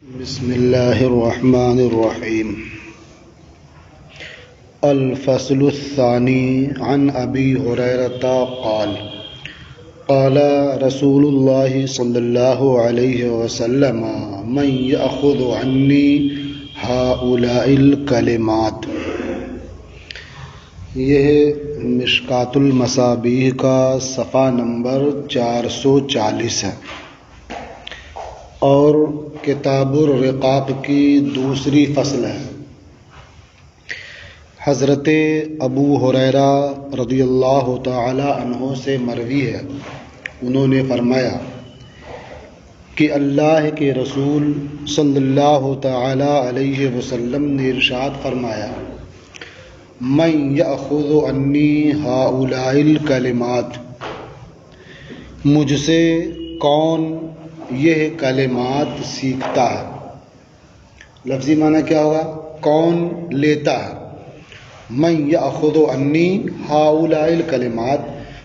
بسم اللہ الرحمن الرحیم الفصل الثانی عن ابی ہریرہ قال قال رسول اللہ صلی اللہ علیہ وسلم من یأخذ عنی ہؤلاء الکلمات۔ یہ مشکاۃ المصابیح کا صفحہ نمبر 440 ہے اور کتاب الرقاق کی دوسری فصل ہے۔ حضرت ابو ہریرہ رضی اللہ تعالی عنہ سے مروی ہے، انہوں نے فرمایا کہ اللہ کے رسول صلی اللہ تعالی علیہ وسلم نے ارشاد فرمایا، من یأخذ عنی ہؤلاء الکلمات، مجھ سے کون یہ کلمات سیکھتا ہے۔ لفظی معنی کیا ہوگا؟ کون لیتا ہے۔ من یأخذ عنی ہؤلاء الکلمات،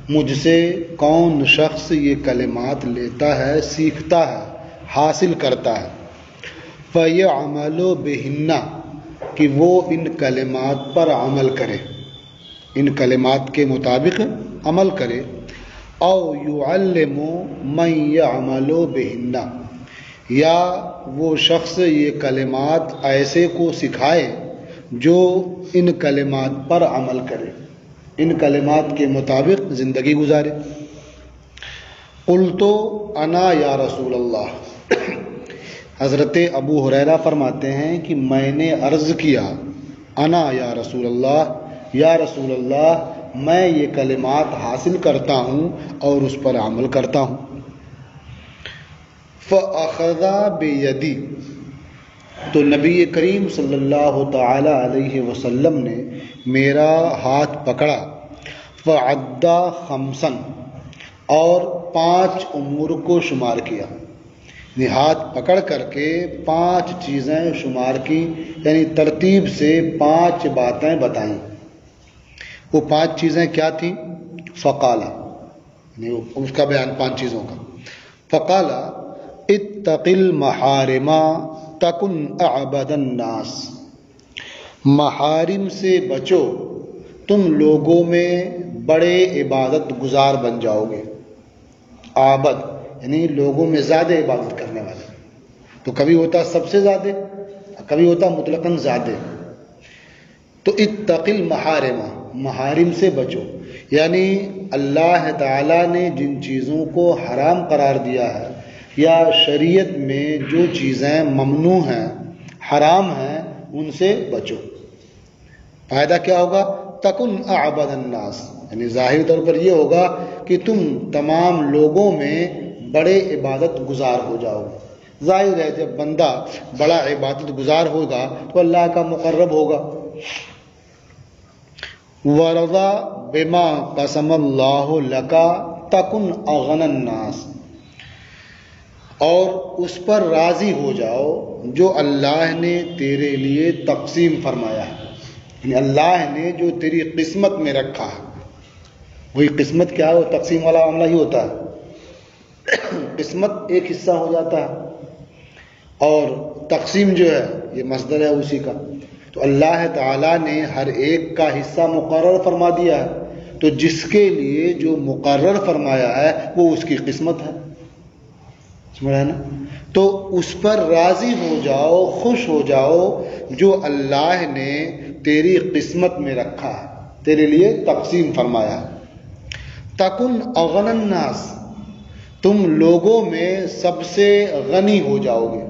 مجھ سے کون شخص یہ کلمات لیتا ہے، سیکھتا ہے، حاصل کرتا ہے۔ فیعمل بہن، کہ وہ ان کلمات پر عمل کرے، ان کلمات کے مطابق عمل کرے۔ او یعلم من یعمل بہن، یا وہ شخص یہ کلمات ایسے کو سکھائے جو ان کلمات پر عمل کرے، ان کلمات کے مطابق زندگی گزارے۔ قلت انا یا رسول اللہ، حضرت ابو ہریرہ فرماتے ہیں کہ میں نے عرض کیا، انا یا رسول اللہ، یا رسول اللہ میں یہ کلمات حاصل کرتا ہوں اور اس پر عمل کرتا ہوں۔ فأخذ بیدی، تو نبی کریم صلی اللہ تعالی علیہ وسلم نے میرا ہاتھ پکڑا۔ فعد خمسا، اور 5 امور کو شمار کیا، یعنی ہاتھ پکڑ کر کے 5 چیزیں شمار کی، یعنی ترتیب سے 5 باتیں بتائیں۔ وہ 5 چیزیں کیا تھیں؟ فقال، یعنی اس کا بیان 5 چیزوں کا۔ فقال اتق المحارم تکن اعبد الناس، محارم سے بچو، تم لوگوں میں بڑے عبادت گزار بن جاؤ گے۔ عابد یعنی لوگوں میں زیادہ عبادت کرنے والے، تو کبھی ہوتا سب سے زیادہ، کبھی ہوتا مطلقاً زیادہ۔ تو اتق المحارم، محارم سے بچو، یعنی اللہ تعالیٰ نے جن چیزوں کو حرام قرار دیا ہے یا شریعت میں جو چیزیں ممنوع ہیں، حرام ہیں، ان سے بچو۔ فائدہ کیا ہوگا؟ تکن اعبد الناس، یعنی ظاہری طور پر یہ ہوگا کہ تم تمام لوگوں میں بڑے عبادت گزار ہو جاؤ گے۔ ظاہر ہے جب بندہ بڑا عبادت گزار ہوگا تو اللہ کا مقرب ہوگا۔ ورضا بما قسم اللہ لکا تکن اغنى الناس، اور اس پر راضی ہو جاؤ جو اللہ نے تیرے لیے تقسیم فرمایا ہے، یعنی اللہ نے جو تیری قسمت میں رکھا ہے۔ وہی قسمت کیا ہے؟ وہ تقسیم والا معاملہ ہی ہوتا ہے۔ قسمت ایک حصہ ہو جاتا ہے اور تقسیم جو ہے یہ مصدر ہے اسی کا۔ تو اللہ تعالیٰ نے ہر ایک کا حصہ مقرر فرما دیا ہے، تو جس کے لیے جو مقرر فرمایا ہے وہ اس کی قسمت ہے، سمجھا نا؟ تو اس پر راضی ہو جاؤ، خوش ہو جاؤ جو اللہ نے تیری قسمت میں رکھا ہے، تیرے لیے تقسیم فرمایا ہے۔ تکن اغنى الناس، تم لوگوں میں سب سے غنی ہو جاؤ گے،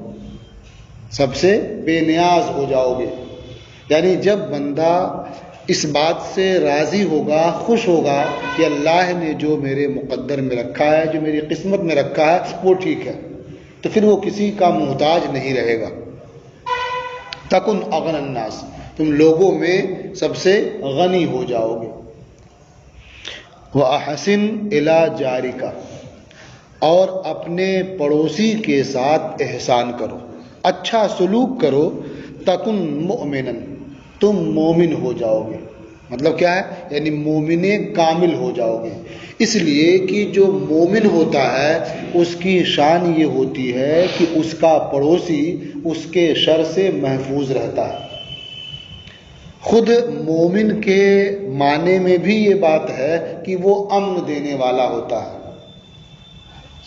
سب سے بے نیاز ہو جاؤ گے۔ یعنی جب بندہ اس بات سے راضی ہوگا، خوش ہوگا کہ اللہ نے جو میرے مقدر میں رکھا ہے، جو میری قسمت میں رکھا ہے وہ ٹھیک ہے، تو پھر وہ کسی کا محتاج نہیں رہے گا۔ تکن اغنى الناس، تم لوگوں میں سب سے غنی ہو جاؤ گے۔ وَأَحْسِنْ إِلَىٰ جَارِكَ، اور اپنے پڑوسی کے ساتھ احسان کرو، اچھا سلوک کرو۔ تکن مؤمنا، تم مومن ہو جاؤ گے۔ مطلب کیا ہے؟ یعنی مومن کامل ہو جاؤ گے، اس لیے کہ جو مومن ہوتا ہے اس کی شان یہ ہوتی ہے کہ اس کا پڑوسی اس کے شر سے محفوظ رہتا ہے۔ خود مومن کے معنی میں بھی یہ بات ہے کہ وہ امن دینے والا ہوتا ہے،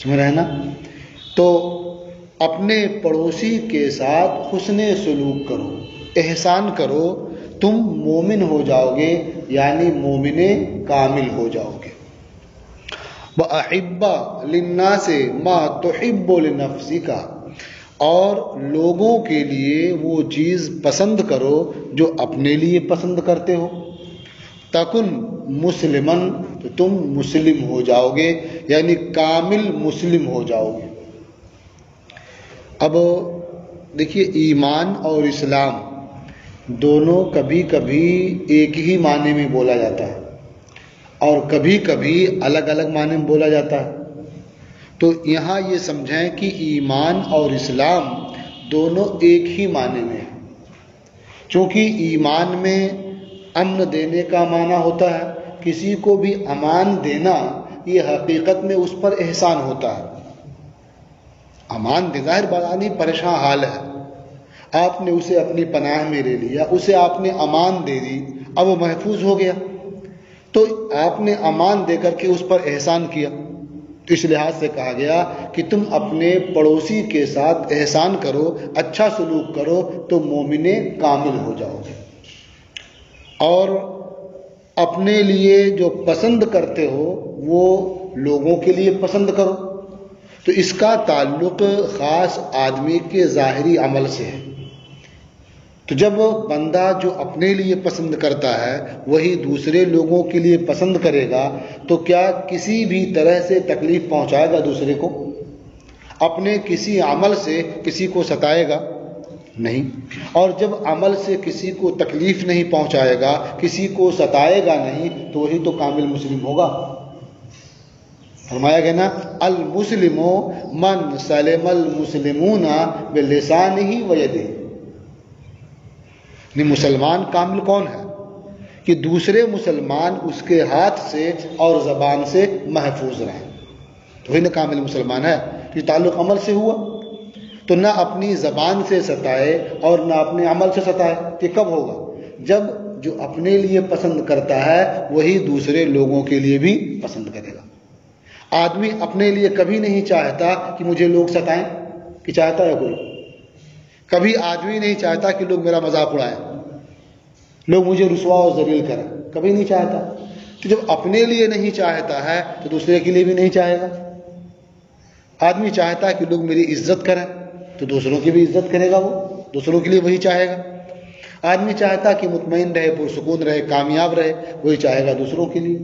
سمجھ رہے ہیں نا؟ تو اپنے پڑوسی کے ساتھ حسن سلوک کرو، احسان کرو، تم مومن ہو جاؤ گے، یعنی مومن کامل ہو جاؤ گے۔ وَأَحِبَّ لِلنَّاسِ مَا تُحِبُّ لِنَفْسِكَ، اور لوگوں کے لیے وہ چیز پسند کرو جو اپنے لیے پسند کرتے ہو۔ تکن مسلمن، تو تم مسلم ہو جاؤ گے، یعنی کامل مسلم ہو جاؤ گے۔ اب دیکھیے، ایمان اور اسلام دونوں کبھی کبھی ایک ہی معنی میں بولا جاتا ہے اور کبھی کبھی الگ الگ معنی میں بولا جاتا ہے۔ تو یہاں یہ سمجھیں کہ ایمان اور اسلام دونوں ایک ہی معنی میں ہیں، چونکہ ایمان میں امن دینے کا معنی ہوتا ہے، کسی کو بھی امان دینا یہ حقیقت میں اس پر احسان ہوتا ہے۔ امان دے، ظاہر بات نہیں، پریشان حال ہے، آپ نے اسے اپنی پناہ میں لے لیا، اسے آپ نے امان دے دی، اب وہ محفوظ ہو گیا، تو آپ نے امان دے کر کے اس پر احسان کیا، تو اس لحاظ سے کہا گیا کہ تم اپنے پڑوسی کے ساتھ احسان کرو، اچھا سلوک کرو، تو مومن کامل ہو جاؤ گے۔ اور اپنے لیے جو پسند کرتے ہو وہ لوگوں کے لیے پسند کرو، تو اس کا تعلق خاص آدمی کے ظاہری عمل سے ہے۔ تو جب بندہ جو اپنے لیے پسند کرتا ہے وہی دوسرے لوگوں کے لیے پسند کرے گا تو کیا کسی بھی طرح سے تکلیف پہنچائے گا دوسرے کو؟ اپنے کسی عمل سے کسی کو ستائے گا نہیں، اور جب عمل سے کسی کو تکلیف نہیں پہنچائے گا، کسی کو ستائے گا نہیں، تو وہی تو کامل مسلم ہوگا۔ فرمایا گیا نا، المسلم من سلم المسلمون بلسانہ ویدہ، یعنی مسلمان کامل کون ہے؟ کہ دوسرے مسلمان اس کے ہاتھ سے اور زبان سے محفوظ رہیں، تو وہی نا کامل مسلمان ہے۔ یہ تعلق عمل سے ہوا، تو نہ اپنی زبان سے ستائے اور نہ اپنے عمل سے ستائے۔ یہ کب ہوگا؟ جب جو اپنے لیے پسند کرتا ہے وہی دوسرے لوگوں کے لیے بھی پسند کرے گا۔ آدمی اپنے لیے کبھی نہیں چاہتا کہ مجھے لوگ ستائیں، کہ چاہتا ہے کوئی؟ کبھی آدمی نہیں چاہتا کہ لوگ میرا مذاق اڑائیں، لوگ مجھے رسوا اور ذلیل کریں، کبھی نہیں چاہتا۔ تو جب اپنے لیے نہیں چاہتا ہے تو دوسرے کے لیے بھی نہیں چاہے گا۔ آدمی چاہتا ہے کہ لوگ میری عزت کریں تو دوسروں کی بھی عزت کرے گا، وہ دوسروں کے لیے وہی چاہے گا۔ آدمی چاہتا کہ مطمئن رہے، پرسکون رہے، کامیاب رہے، وہی چاہے گا دوسروں کے لیے،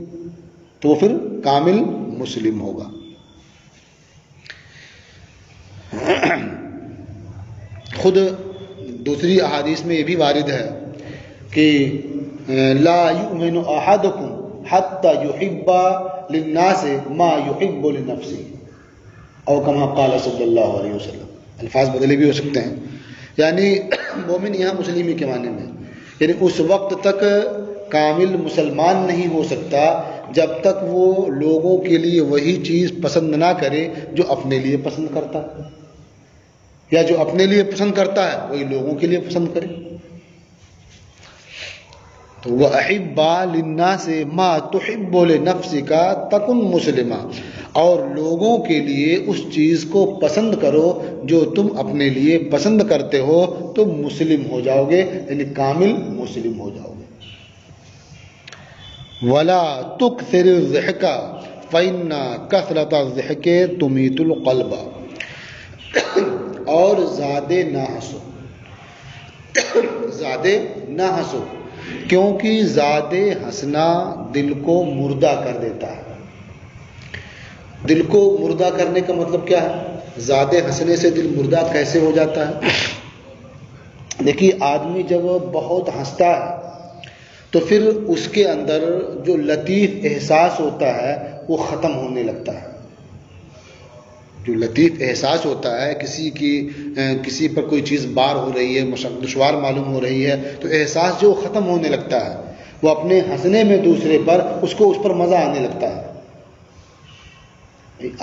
تو وہ پھر کامل مسلم ہوگا۔ خود دوسری احادیث میں یہ بھی وارد ہے کہ لا یؤمن احدکم حتی یحب للناس ما یحب لنفسہ، او کما قال صلی اللہ علیہ وسلم۔ الفاظ بدلے بھی ہو سکتے ہیں، یعنی مومن یہاں مسلمی کے معنی میں، یعنی اس وقت تک کامل مسلمان نہیں ہو سکتا جب تک وہ لوگوں کے لیے وہی چیز پسند نہ کرے جو اپنے لیے پسند کرتا ہے، یا جو اپنے لیے پسند کرتا ہے وہی لوگوں کے لیے پسند کرے۔ تو وَأَحِبَّ لِلنَّاسِ مَا تُحِبُّ لِنَفْسِكَ تَكُنْ مُسْلِمًا، اور لوگوں کے لیے اس چیز کو پسند کرو جو تم اپنے لیے پسند کرتے ہو، تم مسلم ہو جاؤ گے، یعنی کامل مسلم ہو جاؤ گے۔ وَلَا تُكْثِرِ الضِّحْكَ فَإِنَّ كَثْرَةَ الضِّحْكِ تُمِيتُ الْقَلْبَ، اور زیادہ نہ ہنسو، زیادہ نہ ہنسو، کیونکہ زیادہ ہنسنا دل کو مردہ کر دیتا ہے۔ دل کو مردہ کرنے کا مطلب کیا ہے؟ زیادہ ہنسنے سے دل مردہ کیسے ہو جاتا ہے؟ دیکھیے، آدمی جب بہت ہنستا ہے تو پھر اس کے اندر جو لطیف احساس ہوتا ہے وہ ختم ہونے لگتا ہے۔ جو لطیف احساس ہوتا ہے، کسی پر کوئی چیز بار ہو رہی ہے، دشوار معلوم ہو رہی ہے، تو احساس جو ختم ہونے لگتا ہے۔ وہ اپنے ہنسنے میں دوسرے پر اس پر مزہ آنے لگتا ہے۔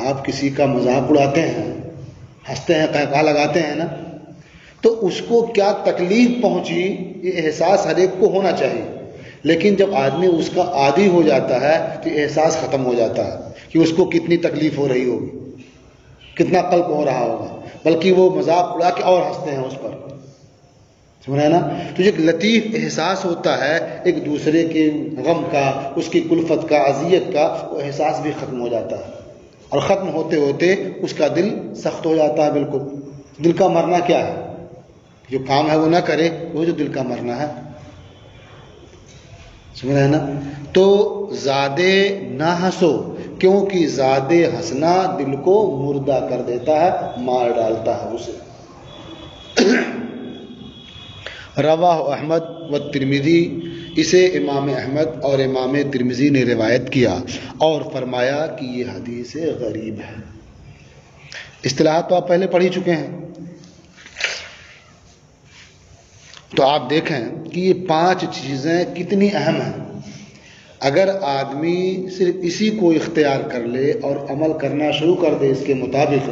آپ کسی کا مذاق اڑاتے ہیں، ہنستے ہیں، قہقہا لگاتے ہیں نا، تو اس کو کیا تکلیف پہنچی یہ احساس ہر ایک کو ہونا چاہیے، لیکن جب آدمی اس کا عادی ہو جاتا ہے تو احساس ختم ہو جاتا ہے کہ اس کو کتنی تکلیف ہو رہی ہوگی، کتنا قلق ہو رہا ہوگا، بلکہ وہ مذاق اڑا کے اور ہنستے ہیں اس پر، سمجھ رہے نا؟ تو ایک لطیف احساس ہوتا ہے ایک دوسرے کے غم کا، اس کی کلفت کا، اذیت کا، وہ احساس بھی ختم ہو جاتا ہے، اور ختم ہوتے ہوتے اس کا دل سخت ہو جاتا ہے۔ بالکل دل کا مرنا کیا ہے؟ جو کام ہے وہ نہ کرے، وہ جو دل کا مرنا ہے، سمجھ رہے ہیں نا؟ تو زیادہ نہ ہنسو، کیونکہ زیادہ ہنسنا دل کو مردہ کر دیتا ہے، مار ڈالتا ہے اسے۔ رواہ احمد و ترمذی، اسے امام احمد اور امام ترمذی نے روایت کیا اور فرمایا کہ یہ حدیث غریب ہے۔ اصطلاحات تو آپ پہلے پڑھ ہی چکے ہیں، تو آپ دیکھیں کہ یہ 5 چیزیں کتنی اہم ہیں۔ اگر آدمی صرف اسی کو اختیار کر لے اور عمل کرنا شروع کر دے اس کے مطابق،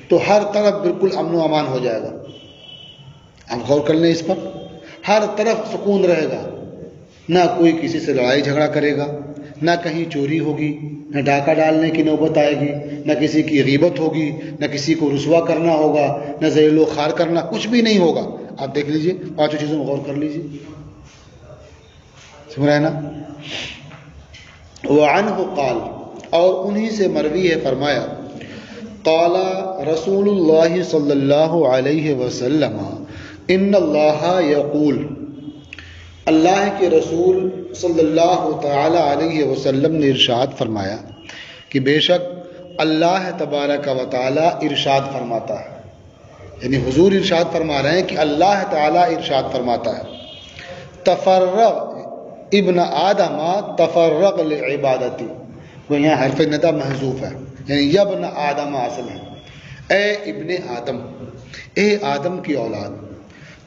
تو ہر طرف بالکل امن و امان ہو جائے گا۔ آپ غور کر لیں اس پر، ہر طرف سکون رہے گا، نہ کوئی کسی سے لڑائی جھگڑا کرے گا، نہ کہیں چوری ہوگی، نہ ڈاکہ ڈالنے کی نوبت آئے گی، نہ کسی کی غیبت ہوگی، نہ کسی کو رسوا کرنا ہوگا، نہ ذلیل و خوار کرنا، کچھ بھی نہیں ہوگا۔ آپ دیکھ لیجئے 5 چیزوں میں غور کر لیجئے، سمجھ رہے ہیں نا؟ وعنہ قال، اور انہی سے مروی ہے، فرمایا قال رسول اللہ صلی اللہ علیہ وسلم ان اللہ یقول، اللہ کے رسول صلی اللہ تعالی علیہ وسلم نے ارشاد فرمایا کہ بے شک اللہ تبارک و تعالی ارشاد فرماتا ہے، یعنی حضور ارشاد فرما رہے ہیں کہ اللہ تعالی ارشاد فرماتا ہے، تفرغ ابن آدم تفرغ لعبادتی، وہ یہاں حرف نداء محذوف ہے، یعنی یبن آدم اصل ہے، اے ابن آدم، اے آدم کی اولاد،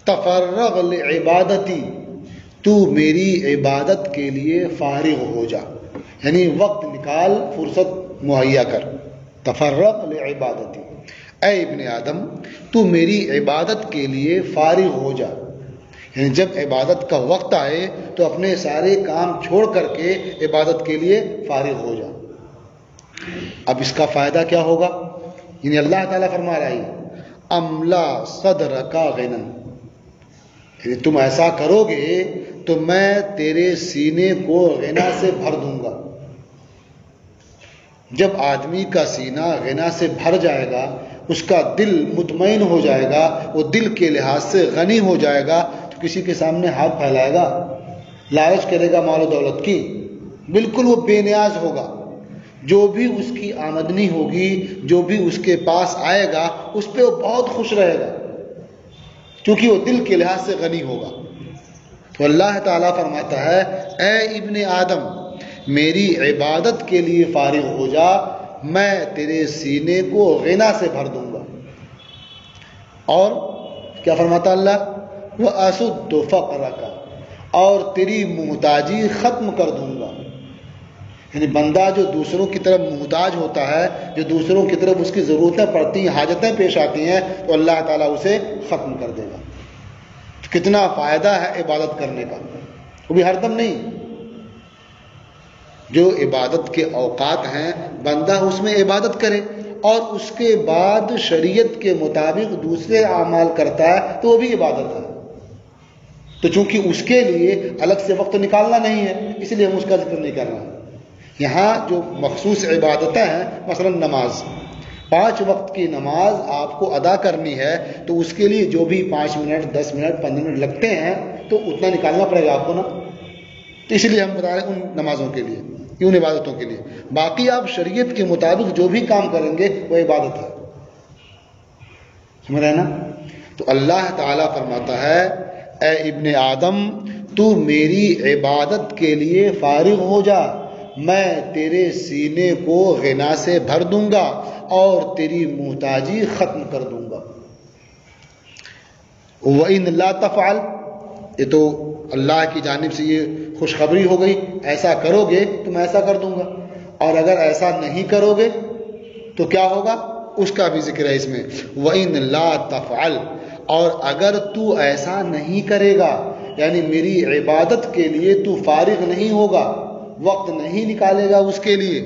تفرغ لعبادتی، تو میری عبادت کے لیے فارغ ہو جا، یعنی وقت نکال، فرصت مہیا کر، تفرغ لعبادتی، اے ابن آدم تو میری عبادت کے لیے فارغ ہو جا، یعنی جب عبادت کا وقت آئے تو اپنے سارے کام چھوڑ کر کے عبادت کے لیے فارغ ہو جا۔ اب اس کا فائدہ کیا ہوگا؟ یعنی اللہ تعالیٰ فرما رہا ہے املا صدرک غنا، یعنی تم ایسا کرو گے تو میں تیرے سینے کو غنا سے بھر دوں گا۔ جب آدمی کا سینہ غنا سے بھر جائے گا، اس کا دل مطمئن ہو جائے گا، وہ دل کے لحاظ سے غنی ہو جائے گا، تو کسی کے سامنے ہاتھ پھیلائے گا، لالچ کرے گا مال و دولت کی، بالکل وہ بے نیاز ہوگا۔ جو بھی اس کی آمدنی ہوگی، جو بھی اس کے پاس آئے گا، اس پہ وہ بہت خوش رہے گا، کیونکہ وہ دل کے لحاظ سے غنی ہوگا۔ تو اللہ تعالیٰ فرماتا ہے اے ابن آدم میری عبادت کے لیے فارغ ہو جا، میں تیرے سینے کو غنا سے بھر دوں گا۔ اور کیا فرماتا اللہ؟ وَأَسُدُّ فَقْرَكَ، اور تیری محتاجی ختم کر دوں گا۔ یعنی بندہ جو دوسروں کی طرف محتاج ہوتا ہے، جو دوسروں کی طرف اس کی ضرورتیں پڑتی ہیں، حاجتیں پیش آتی ہیں، تو اللہ تعالیٰ اسے ختم کر دے گا۔ کتنا فائدہ ہے عبادت کرنے کا، وہ بھی ہر دم نہیں، جو عبادت کے اوقات ہیں بندہ اس میں عبادت کرے، اور اس کے بعد شریعت کے مطابق دوسرے اعمال کرتا ہے تو وہ بھی عبادت ہے۔ تو چونکہ اس کے لیے الگ سے وقت نکالنا نہیں ہے، اس لیے ہم اس کا ذکر نہیں کر رہے ہیں۔ یہاں جو مخصوص عبادتیں ہیں، مثلا نماز، 5 وقت کی نماز آپ کو ادا کرنی ہے، تو اس کے لیے جو بھی 5 منٹ 10 منٹ 15 منٹ لگتے ہیں تو اتنا نکالنا پڑے گا آپ کو نا۔ تو اس لیے ہم بتا رہے ہیں ان نمازوں کے لیے، ان عبادتوں کے لیے۔ باقی آپ شریعت کے مطابق جو بھی کام کریں گے وہ عبادت ہے، سمجھ رہے ہیں نا؟ تو اللہ تعالیٰ فرماتا ہے اے ابن آدم تو میری عبادت کے لیے فارغ ہو جا، میں تیرے سینے کو غنا سے بھر دوں گا اور تیری محتاجی ختم کر دوں گا۔ وَإِن لَا تَفْعَلْ، یہ تو اللہ کی جانب سے یہ خوشخبری ہو گئی، ایسا کرو گے تو میں ایسا کر دوں گا، اور اگر ایسا نہیں کرو گے تو کیا ہوگا، اس کا بھی ذکر ہے اس میں۔ وَإِن لَا تَفْعَلْ، اور اگر تو ایسا نہیں کرے گا، یعنی میری عبادت کے لیے تو فارغ نہیں ہوگا، وقت نہیں نکالے گا اس کے لیے،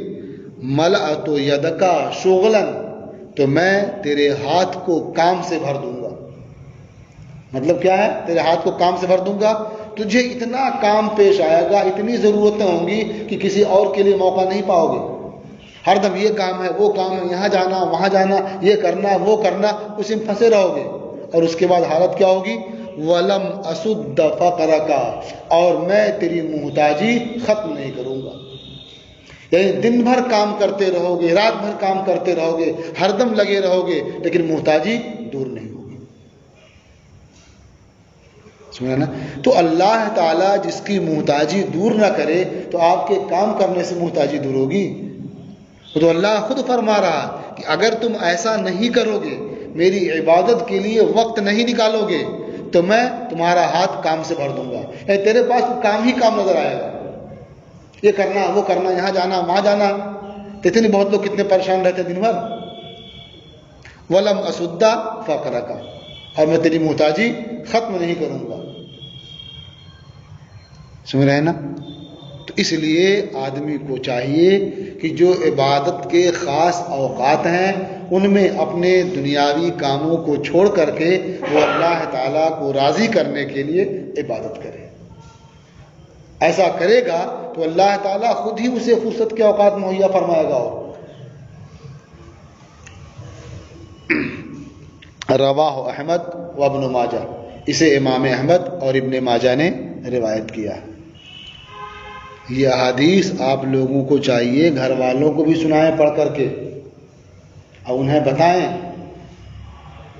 ملأت یدکا شغلا، تو میں تیرے ہاتھ کو کام سے بھر دوں گا۔ مطلب کیا ہے، تیرے ہاتھ کو کام سے بھر دوں گا، تجھے اتنا کام پیش آئے گا، اتنی ضرورتیں ہوں گی کہ کسی اور کے لیے موقع نہیں پاؤ گے۔ ہر دم یہ کام ہے، وہ کام ہے، یہاں جانا وہاں جانا، یہ کرنا وہ کرنا، اسی میں پھنسے رہو گے، اور اس کے بعد حالت کیا ہوگی، وَلَمْ أَسُدَّ فَقْرَكَ، اور میں تیری محتاجی ختم نہیں کروں گا۔ یعنی دن بھر کام کرتے رہو گے، رات بھر کام کرتے رہو گے، ہر دم لگے رہو گے، لیکن محتاجی دور نہیں ہوگی۔ سمجھا نا؟ تو اللہ تعالیٰ جس کی محتاجی دور نہ کرے تو آپ کے کام کرنے سے محتاجی دور ہوگی؟ تو اللہ خود فرما رہا کہ اگر تم ایسا نہیں کرو گے، میری عبادت کے لیے وقت نہیں نکالو گے، تو میں تمہارا ہاتھ کام سے بھر دوں گا۔ یعنی تیرے پاس کام ہی کام نظر آئے گا، یہ کرنا وہ کرنا، یہاں جانا وہاں جانا۔ اتنے بہت لوگ کتنے پریشان رہتے دن بھر۔ وَلَمْ أَسُدَّ فَقْرَكَ، اور میں تیری محتاجی ختم نہیں کروں گا۔ سمجھ رہے ہیں نا؟ تو اس لیے آدمی کو چاہیے کہ جو عبادت کے خاص اوقات ہیں ان میں اپنے دنیاوی کاموں کو چھوڑ کر کے وہ اللہ تعالیٰ کو راضی کرنے کے لیے عبادت کرے۔ ایسا کرے گا تو اللہ تعالیٰ خود ہی اسے فرصت کے اوقات مہیا فرمائے گا۔ رواہ احمد و ابن ماجہ، اسے امام احمد اور ابن ماجہ نے روایت کیا۔ یہ حدیث آپ لوگوں کو چاہیے گھر والوں کو بھی سنائیں پڑھ کر کے، اور انہیں بتائیں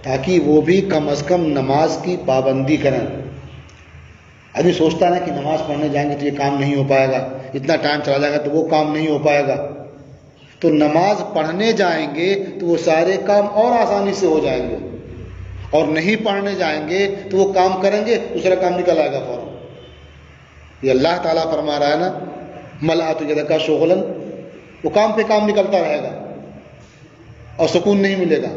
تاکہ وہ بھی کم از کم نماز کی پابندی کریں۔ آدمی سوچتا ہے نا کہ نماز پڑھنے جائیں گے تو یہ کام نہیں ہو پائے گا، اتنا ٹائم چلا جائے گا تو وہ کام نہیں ہو پائے گا۔ تو نماز پڑھنے جائیں گے تو وہ سارے کام اور آسانی سے ہو جائیں گے، اور نہیں پڑھنے جائیں گے تو وہ کام کریں گے دوسرا کام نکل آئے گا فوراً۔ یہ اللہ تعالیٰ فرما رہا ہے نا، ملأت یدک شغلا، وہ کام پہ کام نکلتا رہے گا اور سکون نہیں ملے گا،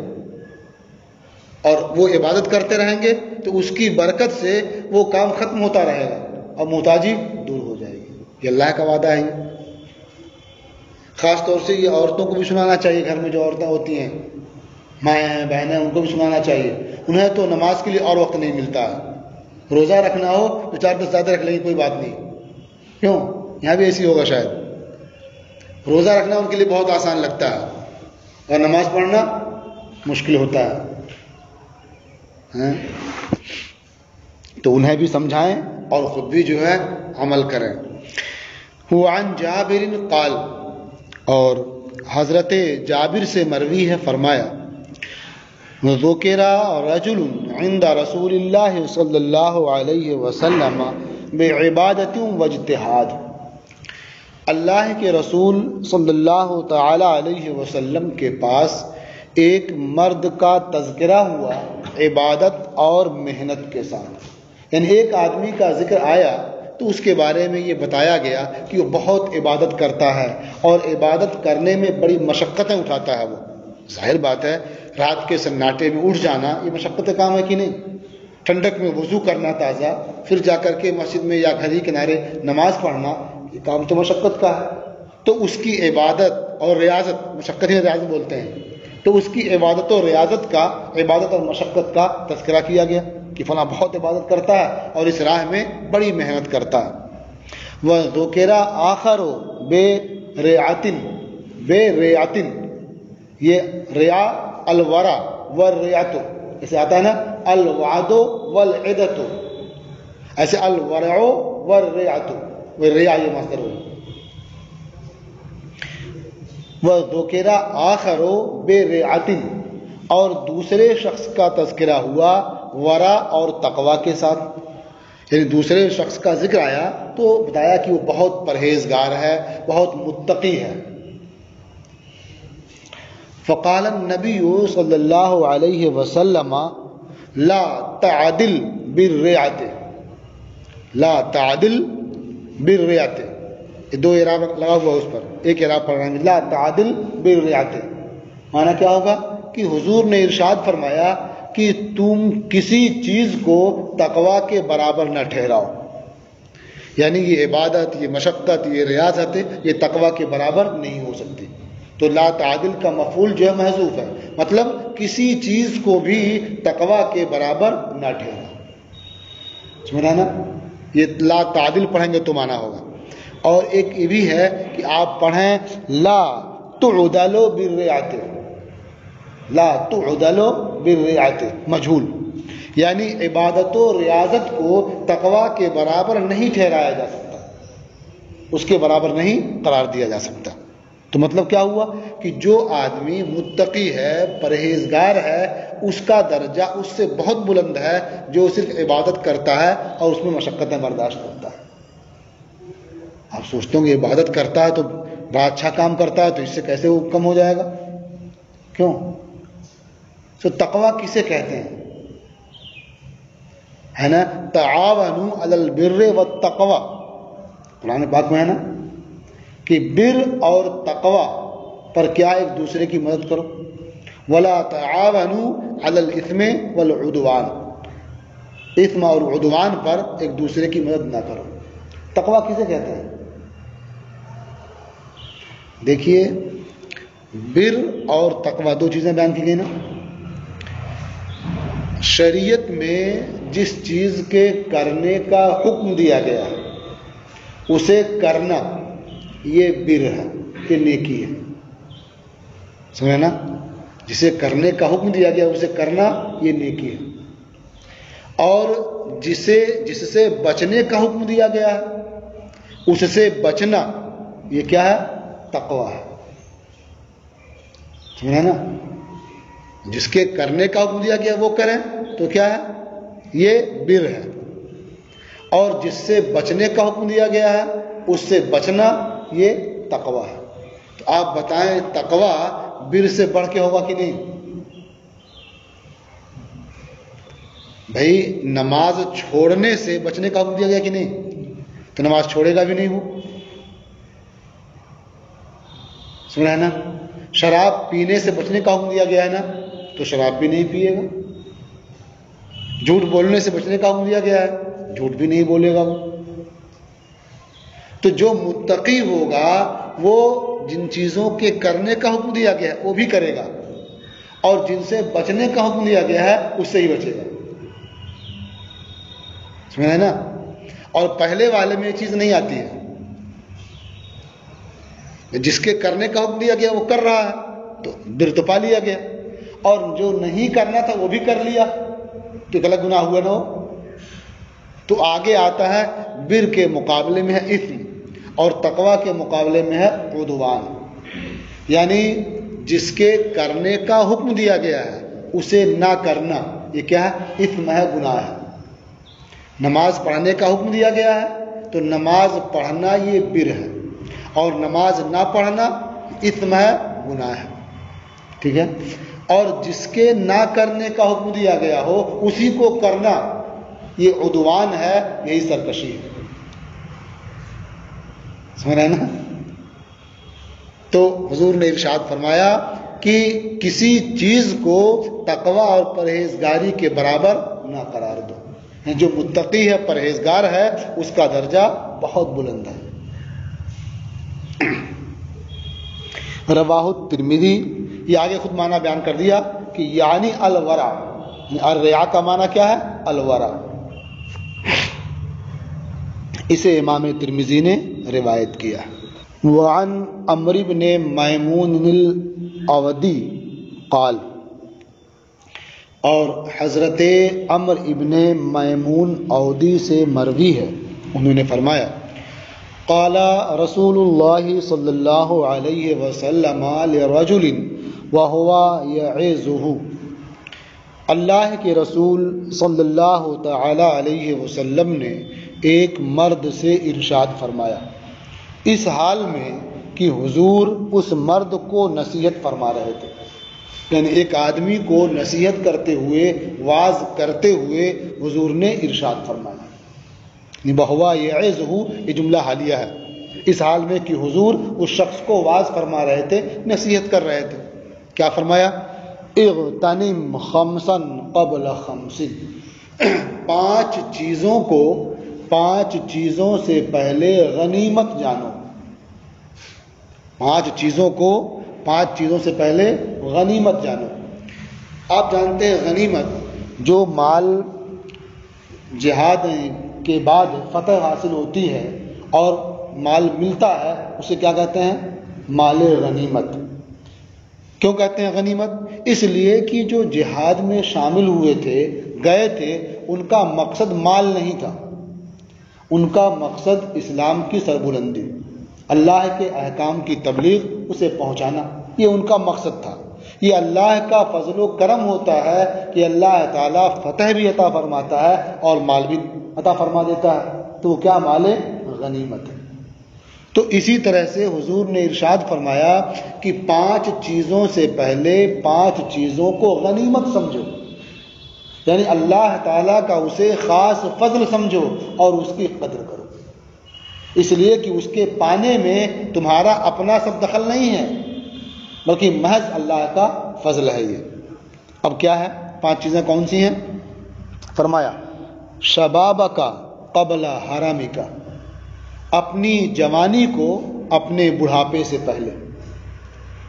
اور وہ عبادت کرتے رہیں گے تو اس کی برکت سے وہ کام ختم ہوتا رہے گا اور محتاجی دور ہو جائے گی۔ یہ اللہ کا وعدہ ہے۔ خاص طور سے یہ عورتوں کو بھی سنانا چاہیے، گھر میں جو عورتیں ہوتی ہیں، مائیں ہیں بہنیں، ان کو بھی سنانا چاہیے۔ انہیں تو نماز کے لیے اور وقت نہیں ملتا ہے، روزہ رکھنا ہو تو 4 دن زیادہ رکھ لیں گے، کوئی بات نہیں۔ کیوں؟ یہاں بھی ایسی ہوگا شاید۔ روزہ رکھنا ان کے لیے بہت آسان لگتا ہے اور نماز پڑھنا مشکل ہوتا ہے۔ تو انہیں بھی سمجھائیں اور خود بھی جو ہے عمل کریں۔ وعن جابر قال، اور حضرت جابر سے مروی ہے، فرمایا ذکر رجل عند رسول اللہ صلی اللہ علیہ وسلم بعبادت واجتہاد، اللہ کے رسول صلی اللہ تعالی علیہ وسلم کے پاس ایک مرد کا تذکرہ ہوا عبادت اور محنت کے ساتھ۔ یعنی ایک آدمی کا ذکر آیا تو اس کے بارے میں یہ بتایا گیا کہ وہ بہت عبادت کرتا ہے اور عبادت کرنے میں بڑی مشقتیں اٹھاتا ہے۔ وہ ظاہر بات ہے، رات کے سناٹے میں اٹھ جانا یہ مشقت کام ہے کہ نہیں؟ ٹھنڈک میں وضو کرنا تازہ، پھر جا کر کے مسجد میں یا گھر ہی کنارے نماز پڑھنا، یہ کام تو مشقت کا ہے۔ تو اس کی عبادت اور ریاضت، مشقت ہی ریاضت بولتے ہیں، تو اس کی عبادت اور ریاضت کا، عبادت اور مشقت کا تذکرہ کیا گیا کہ فلاں بہت عبادت کرتا ہے اور اس راہ میں بڑی محنت کرتا ہے۔ وَذُكِرَ آخَرُ بِرِعَةٍ، یہ ریا الورع والرعۃ، اسے آتا ہے نا الوعد والعدۃ، ایسے الورع والرعۃ، والریا یہ مصدر ہو۔ وَذُكِرَ آخَرُ بِرِعَةٍ، اور دوسرے شخص کا تذکرہ ہوا ورع اور تقوی کے ساتھ، یعنی دوسرے شخص کا ذکر آیا تو بتایا کہ وہ بہت پرہیزگار ہے، بہت متقی ہے۔ فقال النبی صلی اللہ علیہ وسلم لا تعدل بالرعۃ، لا تعدل بالریات، دو اعراب لگا ہوا اس پر، ایک اعراب پڑھ رہے ہیں لا تعدل بالریات، معنی کیا ہوگا کہ حضور نے ارشاد فرمایا کہ تم کسی چیز کو تقوی کے برابر نہ ٹھہراؤ، یعنی یہ عبادت، یہ مشقت، یہ ریاضت، یہ تقوی کے برابر نہیں ہو سکتی. تو لا تعدل کا مفعول جو ہے محذوف ہے، مطلب کسی چیز کو بھی تقوی کے برابر نہ ٹھہراؤ. سمجھا نا؟ یہ لا تعدل پڑھیں گے تو معنی ہوگا. اور ایک یہ بھی ہے کہ آپ پڑھیں لا تعدل بالریات، لا تعدل بالریات مجھول، یعنی عبادت و ریاضت کو تقوی کے برابر نہیں ٹھہرایا جا سکتا، اس کے برابر نہیں قرار دیا جا سکتا. تو مطلب کیا ہوا کہ جو آدمی متقی ہے، پرہیزگار ہے، اس کا درجہ اس سے بہت بلند ہے جو صرف عبادت کرتا ہے اور اس میں مشقتیں برداشت کرتا ہے. آپ سوچتے ہوں گے عبادت کرتا ہے تو بڑا اچھا کام کرتا ہے، تو اس سے کیسے وہ کم ہو جائے گا؟ کیوں؟ تو تقوی کسے کہتے ہیں؟ ہے نا، تعاونوا علی البر والتقوی، قرآن پاک میں ہے نا کہ بر اور تقوی پر کیا ایک دوسرے کی مدد کرو. ولا تعاونوا علی الاثم والعدوان، اثم اور عدوان پر ایک دوسرے کی مدد نہ کرو. تقوی کسے کہتے ہیں؟ دیکھیے بر اور تقوی دو چیزیں بیان کی گئی نا. شریعت میں جس چیز کے کرنے کا حکم دیا گیا ہے اسے کرنا یہ بر ہے، یہ نیکی ہے. سمجھے نا؟ جسے کرنے کا حکم دیا گیا اسے کرنا یہ نیکی ہے. اور جس سے بچنے کا حکم دیا گیا ہے اس سے بچنا یہ کیا ہے؟ تقوی ہے. سمجھے نا؟ جس کے کرنے کا حکم دیا گیا وہ کریں تو کیا ہے؟ یہ بر ہے. اور جس سے بچنے کا حکم دیا گیا ہے اس سے بچنا یہ تقوی ہے. تو آپ بتائیں تقوی بر سے بڑھ کے ہوگا کہ نہیں؟ بھائی نماز چھوڑنے سے بچنے کا حکم دیا گیا کہ نہیں؟ تو نماز چھوڑے گا بھی نہیں وہ. سن رہے ہیں نا؟ شراب پینے سے بچنے کا حکم دیا گیا ہے نا، تو شراب بھی نہیں پیے گا. جھوٹ بولنے سے بچنے کا حکم دیا گیا ہے، جھوٹ بھی نہیں بولے گا وہ. تو جو متقی ہوگا وہ جن چیزوں کے کرنے کا حکم دیا گیا ہے وہ بھی کرے گا، اور جن سے بچنے کا حکم دیا گیا ہے اس سے ہی بچے گا. سمجھ رہے نا؟ اور پہلے والے میں یہ چیز نہیں آتی ہے. جس کے کرنے کا حکم دیا گیا وہ کر رہا ہے تو بر تو پا لیا گیا، اور جو نہیں کرنا تھا وہ بھی کر لیا تو غلط گناہ ہوا نہ ہو. تو آگے آتا ہے بر کے مقابلے میں ہے اثم، اور تقوی کے مقابلے میں ہے عدوان. یعنی جس کے کرنے کا حکم دیا گیا ہے اسے نہ کرنا یہ کیا ہے؟ اثم ہے، گناہ ہے. نماز پڑھنے کا حکم دیا گیا ہے تو نماز پڑھنا یہ بر ہے، اور نماز نہ پڑھنا اثم ہے، گناہ ہے. ٹھیک ہے؟ اور جس کے نہ کرنے کا حکم دیا گیا ہو اسی کو کرنا یہ عدوان ہے، یہی سرکشی ہے. سمجھ رہے ہیں نا؟ تو حضور نے ارشاد فرمایا کہ کسی چیز کو تقوی اور پرہیزگاری کے برابر نہ قرار دو. جو متقی ہے، پرہیزگار ہے، اس کا درجہ بہت بلند ہے. رواہ الترمذی، یہ آگے خود معنی بیان کر دیا کہ یعنی الورع، الرعا کا معنی کیا ہے؟ الورع. اسے امام ترمذی نے روایت کیا. وعن عمرو بن میمون الاودی قال، اور حضرت عمرو ابن میمون اودی سے مروی ہے، انہوں نے فرمایا قال رسول اللہ صلی اللہ علیہ وسلم لرجل وهو يعظه، اللہ کے رسول صلی اللہ تعالی علیہ وسلم نے ایک مرد سے ارشاد فرمایا، اس حال میں کہ حضور اس مرد کو نصیحت فرما رہے تھے. یعنی ایک آدمی کو نصیحت کرتے ہوئے، واعظ کرتے ہوئے حضور نے ارشاد فرمایا. بہوا یعظہ، یہ جملہ حالیہ ہے، اس حال میں کہ حضور اس شخص کو واعظ فرما رہے تھے، نصیحت کر رہے تھے۔ کیا فرمایا؟ اغتنم خمسا قبل خمس، پانچ چیزوں سے پہلے غنیمت جانو۔ پانچ چیزوں سے پہلے غنیمت جانو۔ آپ جانتے ہیں غنیمت جو مال جہاد کے بعد فتح حاصل ہوتی ہے اور مال ملتا ہے، اسے کیا کہتے ہیں؟ مال غنیمت۔ کیوں کہتے ہیں غنیمت؟ اس لیے کہ جو جہاد میں شامل ہوئے تھے، گئے تھے، ان کا مقصد مال نہیں تھا، ان کا مقصد اسلام کی سربلندی، اللہ کے احکام کی تبلیغ، اسے پہنچانا، یہ ان کا مقصد تھا۔ یہ اللہ کا فضل و کرم ہوتا ہے کہ اللہ تعالیٰ فتح بھی عطا فرماتا ہے اور مال بھی عطا فرما دیتا ہے، تو وہ کیا؟ مال غنیمت ہے۔ تو اسی طرح سے حضور نے ارشاد فرمایا کہ 5 چیزوں سے پہلے 5 چیزوں کو غنیمت سمجھو، یعنی اللہ تعالیٰ کا اسے خاص فضل سمجھو اور اس کی قدر کرو، اس لیے کہ اس کے پانے میں تمہارا اپنا سب دخل نہیں ہے، بلکہ محض اللہ کا فضل ہے یہ۔ اب کیا ہے 5 چیزیں کون سی ہیں؟ فرمایا شبابک قبل حرامک، اپنی جوانی کو اپنے بڑھاپے سے پہلے،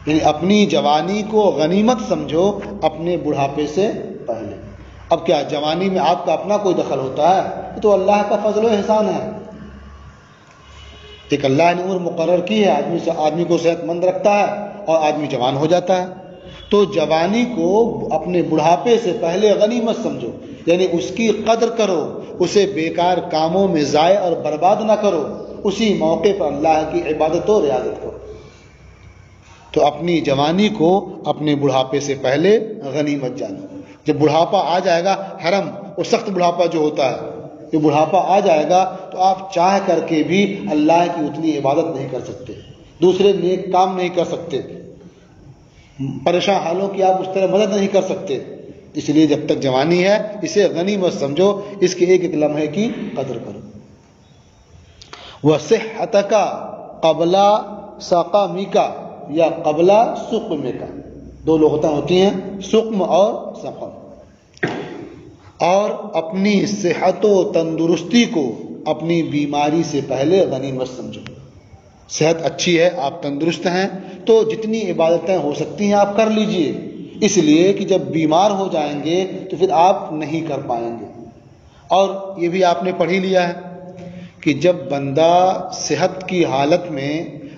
یعنی اپنی جوانی کو غنیمت سمجھو اپنے بڑھاپے سے پہلے۔ اب کیا جوانی میں آپ کا اپنا کوئی دخل ہوتا ہے؟ یہ تو اللہ کا فضل و احسان ہے، ایک اللہ نے عمر مقرر کی ہے، آدمی کو صحت مند رکھتا ہے اور آدمی جوان ہو جاتا ہے۔ تو جوانی کو اپنے بڑھاپے سے پہلے غنیمت سمجھو، یعنی اس کی قدر کرو، اسے بیکار کاموں میں ضائع اور برباد نہ کرو، اسی موقع پر اللہ کی عبادت و ریاضت کرو۔ تو اپنی جوانی کو اپنے بڑھاپے سے پہلے غنیمت جانو۔ جب بڑھاپا آ جائے گا، حرم وہ سخت بڑھاپا جو ہوتا ہے، یہ بڑھاپا آ جائے گا تو آپ چاہ کر کے بھی اللہ کی اتنی عبادت نہیں کر سکتے، دوسرے نیک کام نہیں کر سکتے، پریشان حالوں کی آپ اس طرح مدد نہیں کر سکتے۔ اس لیے جب تک جوانی ہے اسے غنیمت سمجھو، اس کے ایک ایک لمحے کی قدر کرو۔ وَصِحَّتَكَ قَبْلَ سَقَمِكَ یا قبل سقمک، 2 لغتیں ہوتی ہیں، سقم اور سقم۔ اور اپنی صحت و تندرستی کو اپنی بیماری سے پہلے غنیمت سمجھو۔ صحت اچھی ہے، آپ تندرست ہیں، تو جتنی عبادتیں ہو سکتی ہیں آپ کر لیجئے، اس لیے کہ جب بیمار ہو جائیں گے تو پھر آپ نہیں کر پائیں گے۔ اور یہ بھی آپ نے پڑھ ہی لیا ہے کہ جب بندہ صحت کی حالت میں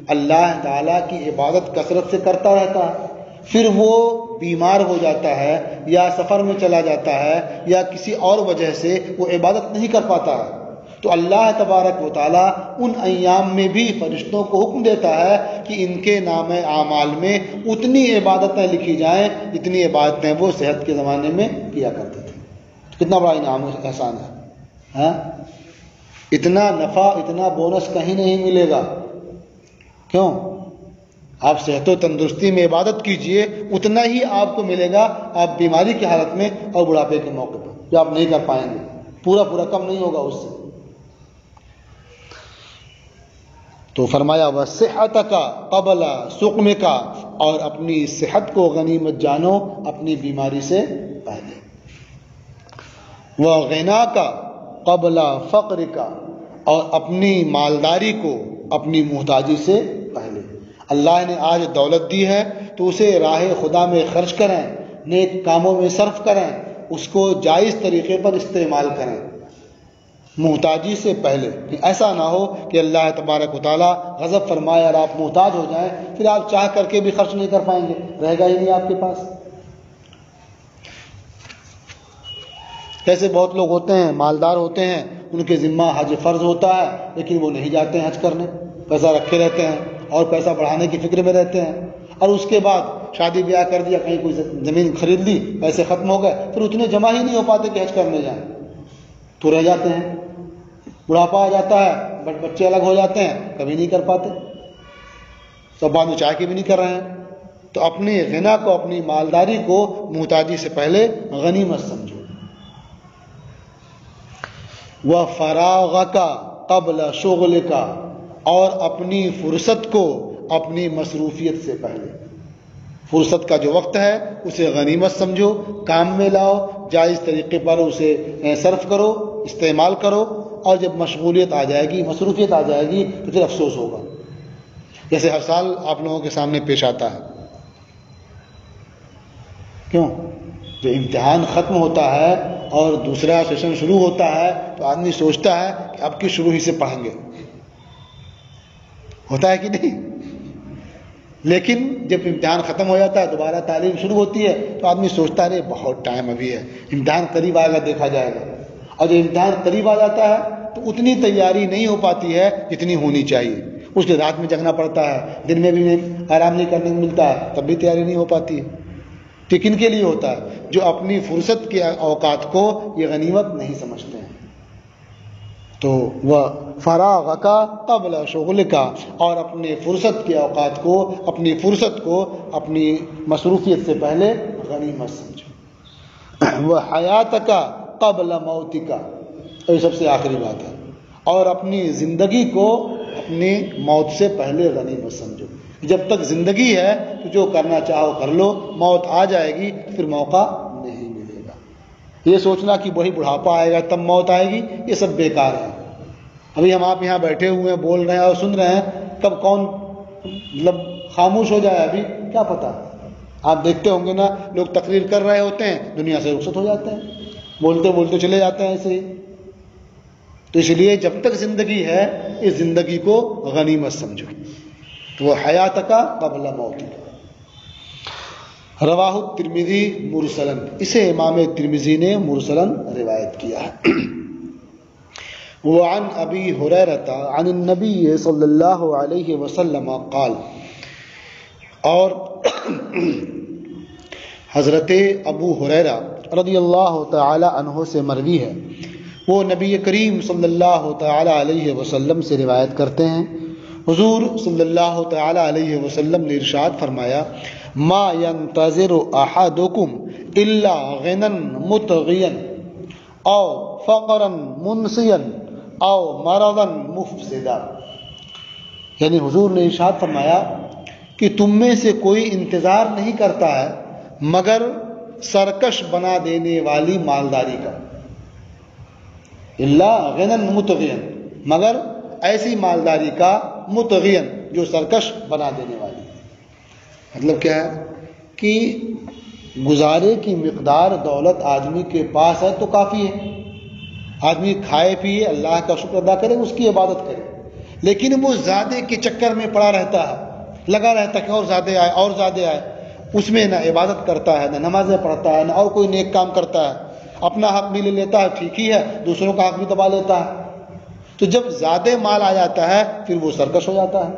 اللہ تعالیٰ کی عبادت کثرت سے کرتا رہتا ہے، پھر وہ بیمار ہو جاتا ہے یا سفر میں چلا جاتا ہے یا کسی اور وجہ سے وہ عبادت نہیں کر پاتا ہے، تو اللہ تبارک و تعالیٰ ان ایام میں بھی فرشتوں کو حکم دیتا ہے کہ ان کے نام اعمال میں اتنی عبادتیں لکھی جائیں جتنی عبادتیں وہ صحت کے زمانے میں کیا کرتے تھے۔ کتنا بڑا انعام احسان ہے، ہاں؟ اتنا نفع، اتنا بونس کہیں نہیں ملے گا۔ کیوں؟ آپ صحت و تندرستی میں عبادت کیجئے، اتنا ہی آپ کو ملے گا آپ بیماری کی حالت میں اور بڑھاپے کے موقع پر، جو آپ نہیں کر پائیں گے، پورا کم نہیں ہوگا اس سے۔ تو فرمایا وَصِحَّتَكَ قَبْلَ سُقْمِكَ، اور اپنی صحت کو غنیمت جانو اپنی بیماری سے پہلے۔ وَغِنَاكَ قَبْلَ فَقْرِكَ، اور اپنی مالداری کو اپنی محتاجی سے پہلے۔ اللہ نے آج دولت دی ہے تو اسے راہ خدا میں خرچ کریں، نیک کاموں میں صرف کریں، اس کو جائز طریقے پر استعمال کریں، محتاجی سے پہلے۔ ایسا نہ ہو کہ اللہ تبارک و تعالیٰ غضب فرمائے اور آپ محتاج ہو جائیں، پھر آپ چاہ کر کے بھی خرچ نہیں کر پائیں گے، رہے گا ہی نہیں آپ کے پاس۔ ایسے بہت لوگ ہوتے ہیں، مالدار ہوتے ہیں، ان کے ذمہ حج فرض ہوتا ہے لیکن وہ نہیں جاتے ہیں حج کرنے، پیسہ رکھے رہتے ہیں اور پیسہ بڑھانے کی فکر میں رہتے ہیں، اور اس کے بعد شادی بیاہ کر دیا، کہیں کوئی زمین خرید لی، پیسے ختم ہو گئے، پھر اتنے جمع ہی نہیں ہو پاتے کہ حج کرنے جائیں، تو رہ جاتے ہیں۔ بڑھاپا آ جاتا ہے، بچے الگ ہو جاتے ہیں، کبھی نہیں کر پاتے، تو بعد میں چاہ کے بھی نہیں کر رہے ہیں۔ تو اپنی غنا کو، اپنی مالداری کو محتاجی سے پہلے غنیمت سمجھو۔ وَفَرَاغَكَ قَبْلَ شُغْلِكَ، اور اپنی فرصت کو اپنی مصروفیت سے پہلے. فرصت کا جو وقت ہے اسے غنیمت سمجھو، کام میں لاؤ، جائز طریقے پر اسے صرف کرو، استعمال کرو، اور جب مشغولیت آ جائے گی، مصروفیت آ جائے گی تو پھر افسوس ہوگا. جیسے ہر سال آپ لوگوں کے سامنے پیش آتا ہے. کیوں؟ جو امتحان ختم ہوتا ہے اور دوسرا سیشن شروع ہوتا ہے تو آدمی سوچتا ہے کہ اب کی شروع ہی سے پڑھیں گے. ہوتا ہے کہ نہیں؟ لیکن جب امتحان ختم ہو جاتا ہے، دوبارہ تعلیم شروع ہوتی ہے تو آدمی سوچتا ہے بہت ٹائم ابھی ہے، امتحان قریب آئے گا دیکھا جائے گا. اور جب امتحان قریب آ جاتا ہے تو اتنی تیاری نہیں ہو پاتی ہے جتنی ہونی چاہیے. اس لیے رات میں جگنا پڑتا ہے، دن میں بھی آرام نہیں کرنے کو ملتا ہے، تب بھی تیاری نہیں ہو پاتی ہے. تو کن کے لیے ہوتا ہے؟ جو اپنی فرصت کے اوقات کو یہ غنیمت نہیں سمجھتے ہیں. تو وہ فراغک قبل شغلک، اور اپنے فرصت کے اوقات کو، اپنی فرصت کو اپنی مصروفیت سے پہلے غنیمت سمجھو. وہ حیاتک قبل موتک، اور یہ سب سے آخری بات ہے، اور اپنی زندگی کو اپنی موت سے پہلے غنیمت سمجھو. جب تک زندگی ہے تو جو کرنا چاہو کر لو، موت آ جائے گی پھر موقع نہیں ملے گا. یہ سوچنا کہ وہی بڑھاپا آئے گا تب موت آئے گی، یہ سب بیکار ہے. ابھی ہم آپ یہاں بیٹھے ہوئے ہیں، بول رہے ہیں اور سن رہے ہیں، کب کون مطلب خاموش ہو جائے ابھی کیا پتا. آپ دیکھتے ہوں گے نا، لوگ تقریر کر رہے ہوتے ہیں، دنیا سے رخصت ہو جاتے ہیں، بولتے بولتے چلے جاتے ہیں ایسے ہی. تو اس لیے جب تک زندگی ہے اس زندگی کو غنیمت سمجھو. تو وہ حیاتک قبل موتک. رواہ الترمذی مرسلن، اسے امام ترمذی نے مرسلن روایت کیا ہے. وعن ابی ہریرہ عن النبی صلی اللہ علیہ وسلم قال، اور حضرت ابو ہریرہ رضی اللہ تعالی عنہ سے مروی ہے، وہ نبی کریم صلی اللہ تعالی علیہ وسلم سے روایت کرتے ہیں. حضور صلی اللہ تعالی علیہ وسلم نے ارشاد فرمایا، ما ينتظر احدکم الا غنى مطغیا او فقرا منسیا او مرضا مفسدا. یعنی حضور نے ارشاد فرمایا کہ تم میں سے کوئی انتظار نہیں کرتا ہے مگر سرکش بنا دینے والی مالداری کا. الا غنى مطغیا، مگر ایسی مالداری کا، مطغیا جو سرکش بنا دینے والی. مطلب کیا ہے کہ گزارے کی مقدار دولت آدمی کے پاس ہے تو کافی ہے. آدمی کھائے پیے، اللہ کا شکر ادا کرے، اس کی عبادت کرے. لیکن وہ زیادہ کے چکر میں پڑا رہتا ہے، لگا رہتا ہے کہ اور زیادہ آئے اور زیادہ آئے. اس میں نہ عبادت کرتا ہے، نہ نمازیں پڑھتا ہے، نہ اور کوئی نیک کام کرتا ہے. اپنا حق بھی لے لیتا ہے، ٹھیک ہی ہے، دوسروں کا حق بھی دبا لیتا ہے. تو جب زیادہ مال آ جاتا ہے پھر وہ سرکش ہو جاتا ہے.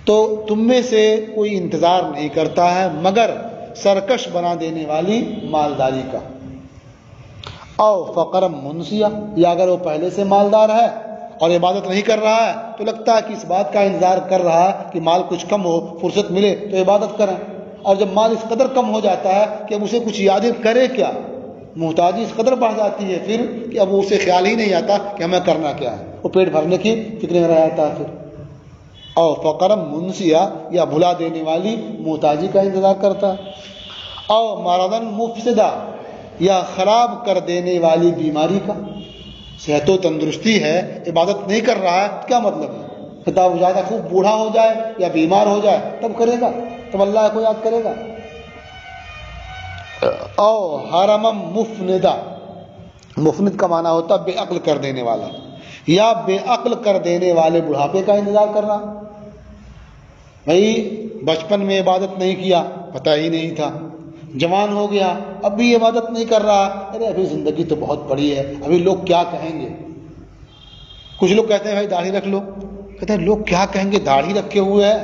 تو تم میں سے کوئی انتظار نہیں کرتا ہے مگر سرکش بنا دینے والی مالداری کا. او فقرم منسیا، یا اگر وہ پہلے سے مالدار ہے اور عبادت نہیں کر رہا ہے تو لگتا ہے کہ اس بات کا انتظار کر رہا ہے کہ مال کچھ کم ہو، فرصت ملے تو عبادت کریں. اور جب مال اس قدر کم ہو جاتا ہے کہ اب اسے کچھ یاد کرے کیا، محتاجی اس قدر بڑھ جاتی ہے پھر کہ اب اسے خیال ہی نہیں آتا کہ ہمیں کرنا کیا ہے، وہ پیٹ بھرنے کی فکر میں رہ جاتا ہے. پھر او فقرم منسیا، یا بھلا دینے والی محتاجی کا انتظار کرتا ہے. او مرضا مفسدا، یا خراب کر دینے والی بیماری کا. صحت و تندرستی ہے، عبادت نہیں کر رہا ہے، کیا مطلب ہے؟ خطاب ہو جائے گا، خوب بوڑھا ہو جائے یا بیمار ہو جائے تب کرے گا، تب اللہ کو یاد کرے گا. او حرم مفندا، مفند کا معنی ہوتا بے عقل کر دینے والا، یا بے عقل کر دینے والے بڑھاپے کا انتظار کرنا. بھائی بچپن میں عبادت نہیں کیا، پتہ ہی نہیں تھا، جوان ہو گیا اب بھی عبادت نہیں کر رہا، ارے ابھی زندگی تو بہت بڑی ہے، ابھی لوگ کیا کہیں گے. کچھ لوگ کہتے ہیں بھائی داڑھی رکھ لو، کہتے ہیں لوگ کیا کہیں گے، داڑھی رکھے ہوئے ہے.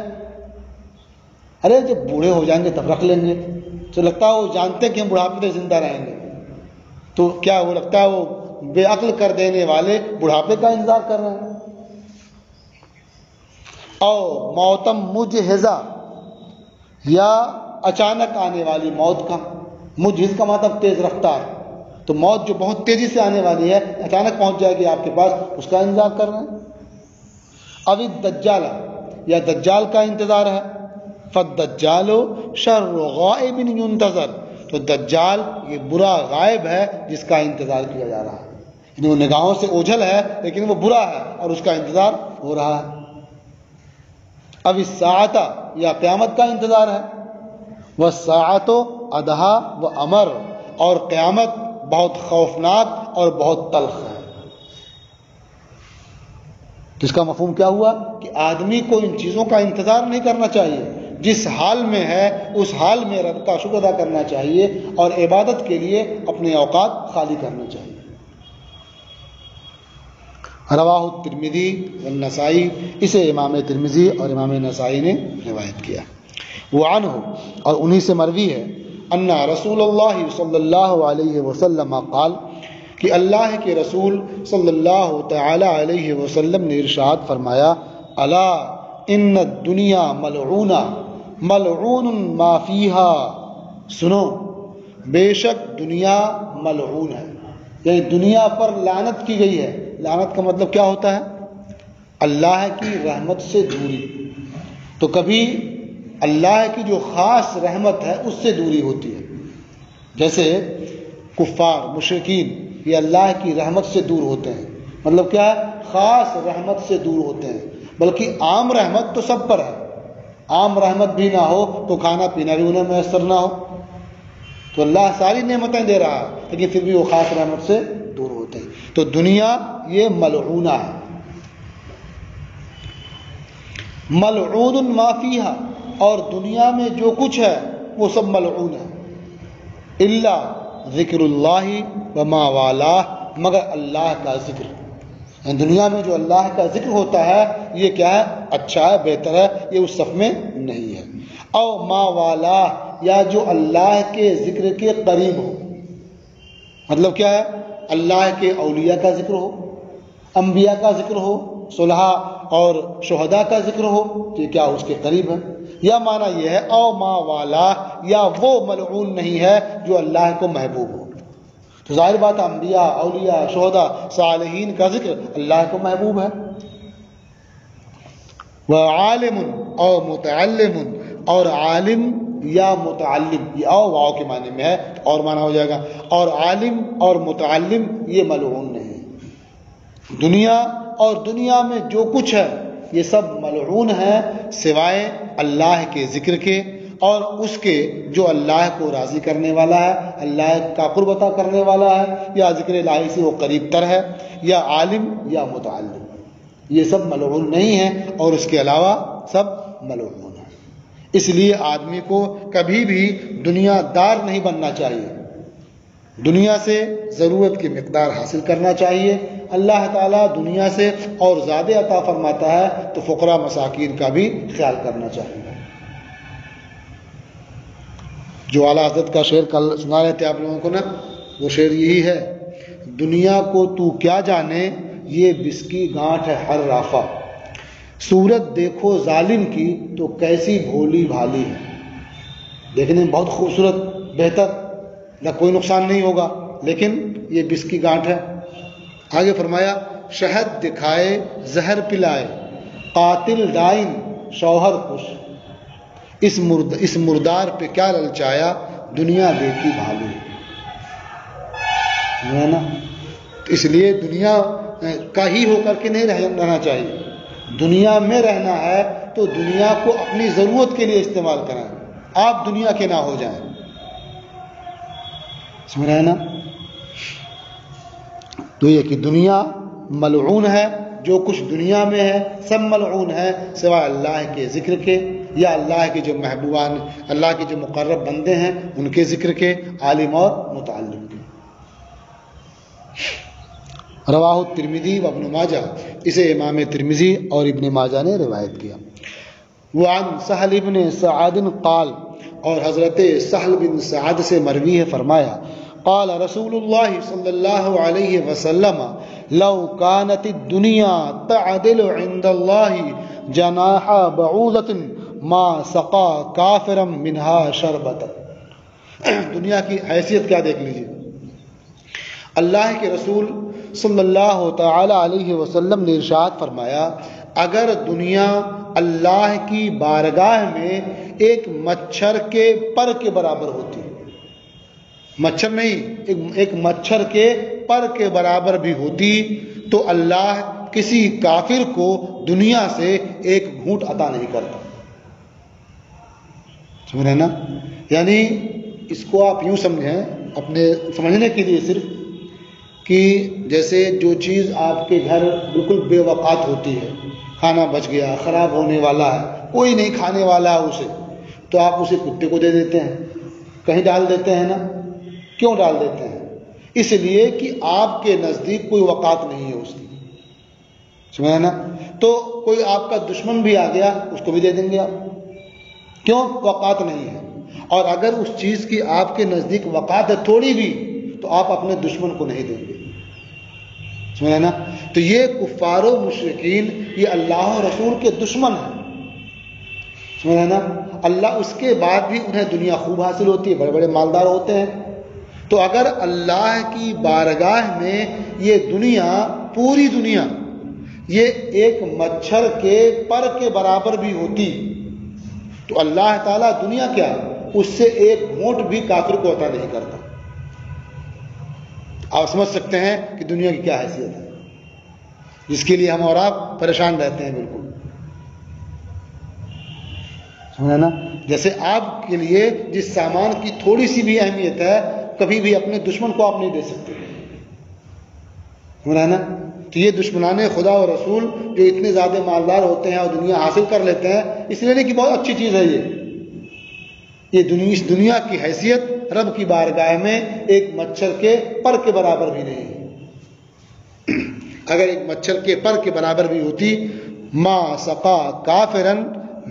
ارے جب بوڑھے ہو جائیں گے تب رکھ لیں گے. تو لگتا ہے وہ جانتے ہیں کہ ہم بڑھاپے تک زندہ رہیں گے، تو کیا وہ لگتا ہے وہ بے عقل کر دینے والے بڑھاپے کا انتظار کر رہے ہیں. او موتم مجہزہ، یا اچانک آنے والی موت کا. مجہز کا مطلب تیز رفتار، تو موت جو بہت تیزی سے آنے والی ہے، اچانک پہنچ جائے گی آپ کے پاس، اس کا انتظار کر رہے ہیں۔ اب الدجال، یا دجال کا انتظار ہے، فالدجال شر غائب ينتظر، تو دجال یہ برا غائب ہے جس کا انتظار کیا جا رہا ہے، یعنی وہ نگاہوں سے اوجھل ہے لیکن وہ برا ہے اور اس کا انتظار ہو رہا ہے۔ اب الساعۃ، یا قیامت کا انتظار ہے، والساعۃ ادہا و امر، اور قیامت بہت خوفناک اور بہت تلخ ہے۔ اس کا مفہوم کیا ہوا کہ آدمی کو ان چیزوں کا انتظار نہیں کرنا چاہیے، جس حال میں ہے اس حال میں رب کا شکر ادا کرنا چاہیے اور عبادت کے لیے اپنے اوقات خالی کرنا چاہیے۔ رواہ الترمذی والنسائی، اسے امام ترمذی اور امام نسائی نے روایت کیا۔ وعنہ، اور انہی سے مروی ہے، ان رسول اللہ صلی اللہ علیہ وسلم قال، کہ اللہ کے رسول صلی اللہ تعالی علیہ وسلم نے ارشاد فرمایا، الا ان الدنیا ملعونہ ملعون ما فیہا، سنو بے شک دنیا ملعون ہے، یعنی دنیا پر لعنت کی گئی ہے۔ لعنت کا مطلب کیا ہوتا ہے؟ اللہ کی رحمت سے دوری۔ تو کبھی اللہ کی جو خاص رحمت ہے اس سے دوری ہوتی ہے، جیسے کفار مشرکین یہ اللہ کی رحمت سے دور ہوتے ہیں، مطلب کیا ہے؟ خاص رحمت سے دور ہوتے ہیں، بلکہ عام رحمت تو سب پر ہے، عام رحمت بھی نہ ہو تو کھانا پینا بھی انہیں میسر نہ ہو، تو اللہ ساری نعمتیں دے رہا ہے لیکن پھر بھی وہ خاص رحمت سے دور ہوتے ہیں۔ تو دنیا یہ ملعونہ ہے، ملعون ما فیہا، اور دنیا میں جو کچھ ہے وہ سب ملعون ہے، الا ذکر اللہ وما والاہ، مگر اللہ کا ذکر۔ یعنی دنیا میں جو اللہ کا ذکر ہوتا ہے یہ کیا ہے؟ اچھا ہے، بہتر ہے، یہ اس صف میں نہیں ہے۔ او ما والاہ، یا جو اللہ کے ذکر کے قریب ہو، مطلب کیا ہے؟ اللہ کے اولیاء کا ذکر ہو، انبیاء کا ذکر ہو، صلحاء اور شہداء کا ذکر ہو، تو یہ کیا اس کے قریب ہے؟ یا معنی یہ ہے او ما والا، یا وہ ملعون نہیں ہے جو اللہ کو محبوب ہو۔ تو ظاہر بات ہے انبیاء، اولیاء، شہداء، صالحین کا ذکر اللہ کو محبوب ہے۔ وعالم او متعلم، اور عالم یا متعلم، یہ او واو کے معنی میں ہے اور معنی ہو جائے گا، اور عالم اور متعلم یہ ملعون نہیں۔ دنیا اور دنیا میں جو کچھ ہے یہ سب ملعون ہے سوائے اللہ کے ذکر کے اور اس کے جو اللہ کو راضی کرنے والا ہے، اللہ کا قرب عطا کرنے والا ہے، یا ذکر الہی سے وہ قریب تر ہے، یا عالم یا متعلم، یہ سب ملعون نہیں ہیں اور اس کے علاوہ سب ملعون ہیں۔ اس لیے آدمی کو کبھی بھی دنیا دار نہیں بننا چاہیے، دنیا سے ضرورت کی مقدار حاصل کرنا چاہیے۔ اللہ تعالیٰ دنیا سے اور زیادہ عطا فرماتا ہے تو فقراء مساکین کا بھی خیال کرنا چاہیے۔ جو اعلیٰ حضرت کا شعر کل سنا رہے تھے آپ لوگوں کو نا، وہ شعر یہی ہے، دنیا کو تو کیا جانے یہ بس کی گانٹھ ہے ہر رافع، صورت دیکھو ظالم کی تو کیسی بھولی بھالی ہے۔ دیکھنے میں بہت خوبصورت، بہتر، نہ کوئی نقصان نہیں ہوگا، لیکن یہ بس کی گانٹھ ہے۔ آگے فرمایا، شہد دکھائے زہر پلائے، قاتل ڈائن شوہر خوش، اس مردار پہ کیا للچایا، دنیا دیکھی بھالی ہے نا۔ اس لیے دنیا کا ہی ہو کر کے نہیں رہنا چاہیے، دنیا میں رہنا ہے تو دنیا کو اپنی ضرورت کے لیے استعمال کریں، آپ دنیا کے نہ ہو جائیں، سمجھ رہے ہیں نا۔ تو یہ کہ دنیا ملعون ہے، جو کچھ دنیا میں ہے سب ملعون ہے سوائے اللہ کے ذکر کے، یا اللہ کے جو محبوبان، اللہ کے جو مقرب بندے ہیں ان کے ذکر کے، عالم اور متعلم کے۔ رواہ الترمذی و ابن ماجہ، اسے امام ترمذی اور ابن ماجہ نے روایت کیا۔ وعن سہل بن سعد قال، اور حضرت سہل بن سعد سے مروی ہے، فرمایا، قال رسول اللہ صلی اللہ علیہ وسلم، لو كانت الدنيا تعدل عند الله جناح بعوضة ما سقى كافرا منها شربة۔ دنیا کی حیثیت کیا دیکھ لیجیے، اللہ کے رسول صلی اللہ تعالی علیہ وسلم نے ارشاد فرمایا، اگر دنیا اللہ کی بارگاہ میں ایک مچھر کے پر کے برابر ہوتی، مچھر نہیں، ایک مچھر کے پر کے برابر بھی ہوتی، تو اللہ کسی کافر کو دنیا سے ایک گھونٹ عطا نہیں کرتا. سمجھ رہے نا؟ یعنی اس کو آپ یوں سمجھیں اپنے سمجھنے کے لیے صرف، کہ جیسے جو چیز آپ کے گھر بالکل بے وقات ہوتی ہے، کھانا بچ گیا، خراب ہونے والا ہے، کوئی نہیں کھانے والا ہے اسے، تو آپ اسے کتے کو دے دیتے ہیں، کہیں ڈال دیتے ہیں نا. کیوں ڈال دیتے ہیں؟ اس لیے کہ آپ کے نزدیک کوئی وقات نہیں ہے اس کی. سمجھا نا؟ تو کوئی آپ کا دشمن بھی آ گیا، اس کو بھی دے دیں گے آپ. کیوں؟ وقات نہیں ہے. اور اگر اس چیز کی آپ کے نزدیک وقات ہے تھوڑی بھی، تو آپ اپنے دشمن کو نہیں دیں گے. سمجھا نا؟ تو یہ کفار و مشرکین یہ اللہ و رسول کے دشمن ہیں. سمجھا نا؟ اللہ اس کے بعد بھی انہیں دنیا خوب حاصل ہوتی ہے، بڑے بڑے مالدار ہوتے ہیں. تو اگر اللہ کی بارگاہ میں یہ دنیا، پوری دنیا، یہ ایک مچھر کے پر کے برابر بھی ہوتی، تو اللہ تعالیٰ دنیا کیا، اس سے ایک گھونٹ بھی کافر کو عطا نہیں کرتا. آپ سمجھ سکتے ہیں کہ دنیا کی کیا حیثیت ہے، جس کے لیے ہم اور آپ پریشان رہتے ہیں. بالکل سمجھا نا؟ جیسے آپ کے لیے جس سامان کی تھوڑی سی بھی اہمیت ہے، کبھی بھی اپنے دشمن کو آپ نہیں دے سکتے. سمجھا نا؟ تو یہ دشمنان خدا اور رسول جو اتنے زیادہ مالدار ہوتے ہیں اور دنیا حاصل کر لیتے ہیں، اس لیے نہیں کہ بہت اچھی چیز ہے یہ دنیا کی حیثیت رب کی بارگاہ میں ایک مچھر کے پر کے برابر بھی نہیں ہے. اگر ایک مچھر کے پر کے برابر بھی ہوتی، ما سقا کافرن